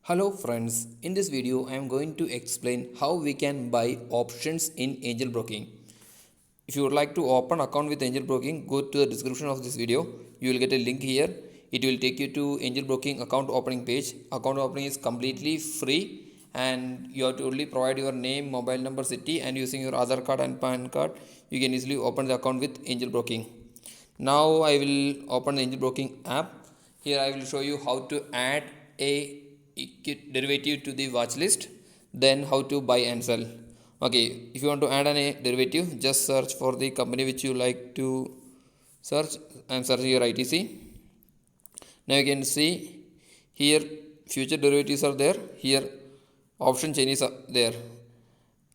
Hello friends, in this video I am going to explain how we can buy options in angel broking. If you would like to open account with angel broking, go to the description of this video. You will get a link here. It will take you to angel broking account opening page. Account opening is completely free and you have to only provide your name, mobile number, city, and using your Aadhaar card and PAN card, you can easily open the account with angel broking. Now I will open the angel broking app. Here I will show you how to add a derivative to the watch list, then how to buy and sell. Okay, if you want to add a derivative, just search for the company which you like to search. I am searching your ITC. Now you can see here future derivatives are there. Here option chain is there.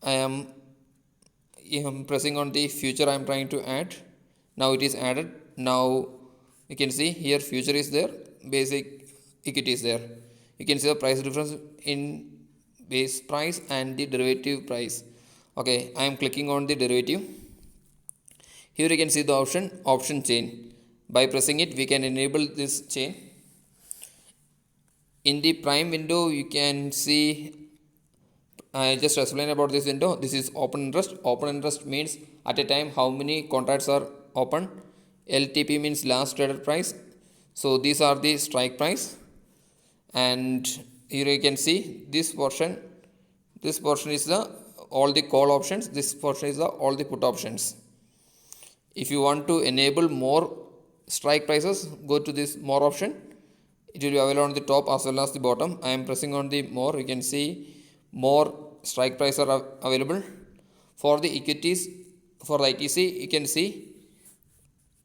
I am pressing on the future I am trying to add. Now it is added. Now you can see here future is there, basic equity is there. You can see the price difference in base price and the derivative price. Okay, I am clicking on the derivative. Here you can see the option chain. By pressing it, we can enable this chain. In the prime window, you can see, I just explained about this window. This is open interest. Open interest means at a time how many contracts are open. LTP means last traded price. So these are the strike price. And here you can see this portion is the all the call options, this portion is the all the put options. If you want to enable more strike prices, go to this more option. It will be available on the top as well as the bottom. I am pressing on the more. You can see more strike prices are available. For the equities, for the ITC, you can see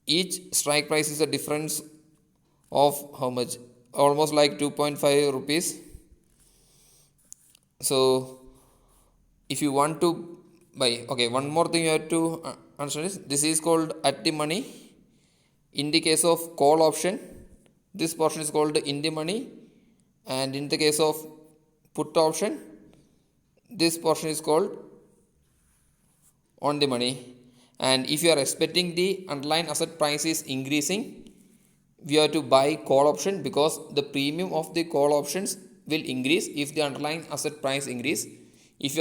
each strike price is a difference of how much, almost like 2.5 rupees. So if you want to buy, okay, one more thing you have to understand is this is called at the money. In the case of call option, this portion is called in the money, and in the case of put option, this portion is called on the money. And if you are expecting the underlying asset price is increasing, we have to buy call option because the premium of the call options will increase if the underlying asset price increase. If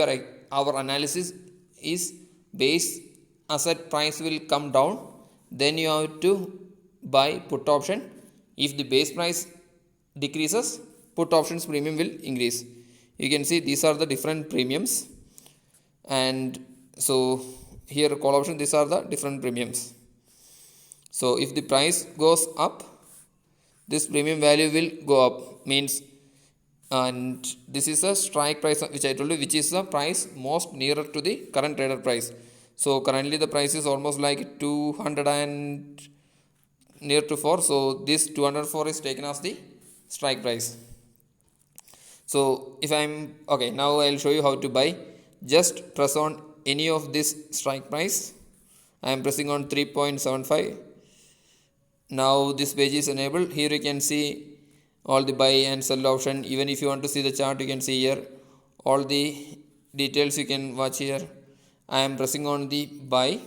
our analysis is base asset price will come down, then you have to buy put option. If the base price decreases, put options premium will increase. You can see these are the different premiums, and so here call option, these are the different premiums. So if the price goes up, this premium value will go up, means, and this is a strike price which I told you, which is the price most nearer to the current trader price. So currently the price is almost like 200 and near to 4. So this 204 is taken as the strike price. So if I'm okay, now I'll show you how to buy. Just press on any of this strike price. I am pressing on 3.75. Now this page is enabled. Here you can see all the buy and sell option. Even if you want to see the chart, you can see here all the details you can watch here. I am pressing on the buy.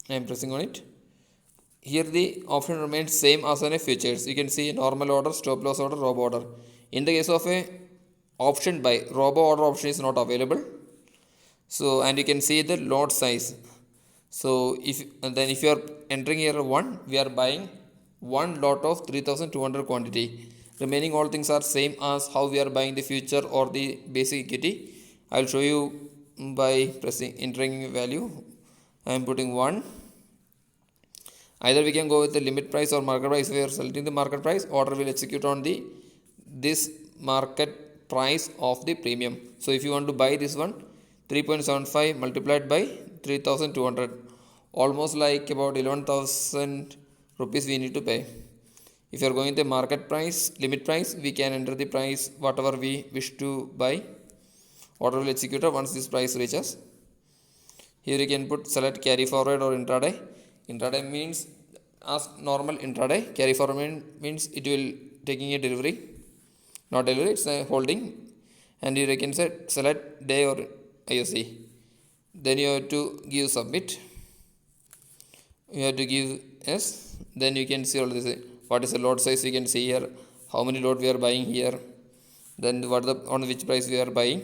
I am pressing on it. Here the option remains same as on a futures. You can see normal order, stop loss order, robo order. In the case of a option buy, robo order option is not available. So, and you can see the lot size. So if you are entering here 1, we are buying one lot of 3200 quantity. Remaining all things are same as how we are buying the future or the basic equity. I will show you by entering value. I am putting 1. Either we can go with the limit price or market price. If we are selecting the market price, order will execute on this market price of the premium. So if you want to buy this one, 3.75 multiplied by 3200, almost like about 11,000 rupees we need to pay. If you are going the market price, limit price, we can enter the price whatever we wish to buy. Order will execute once this price reaches. Here you can put select carry forward or intraday. Intraday means as normal intraday. Carry forward means it will taking a delivery, not delivery, it's a holding. And here you can select day or IOC. Then you have to give submit. You have to give yes. Then you can see all this. What is the lot size? You can see here how many lot we are buying here, then what the on which price we are buying,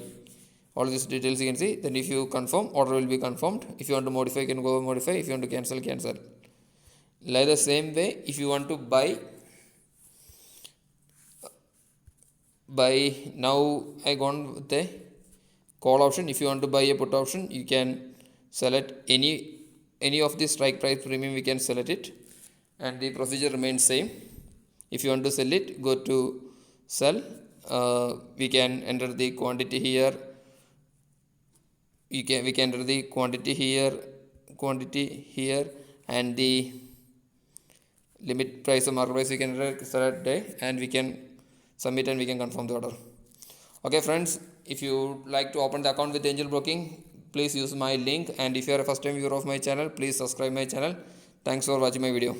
all these details you can see. Then if you confirm, order will be confirmed. If you want to modify, you can go modify. If you want to cancel, cancel. Like the same way, if you want to buy now, I gone with the call option. If you want to buy a put option, you can select any of the strike price premium, we can select it, and the procedure remains same. If you want to sell it, go to sell. We can enter the quantity here. We can enter the quantity here, and the limit price or market price we can enter, select day, and we can submit and we can confirm the order. Okay friends, if you like to open the account with Angel Broking, please use my link, and if you are a first time viewer of my channel, please subscribe my channel. Thanks for watching my video.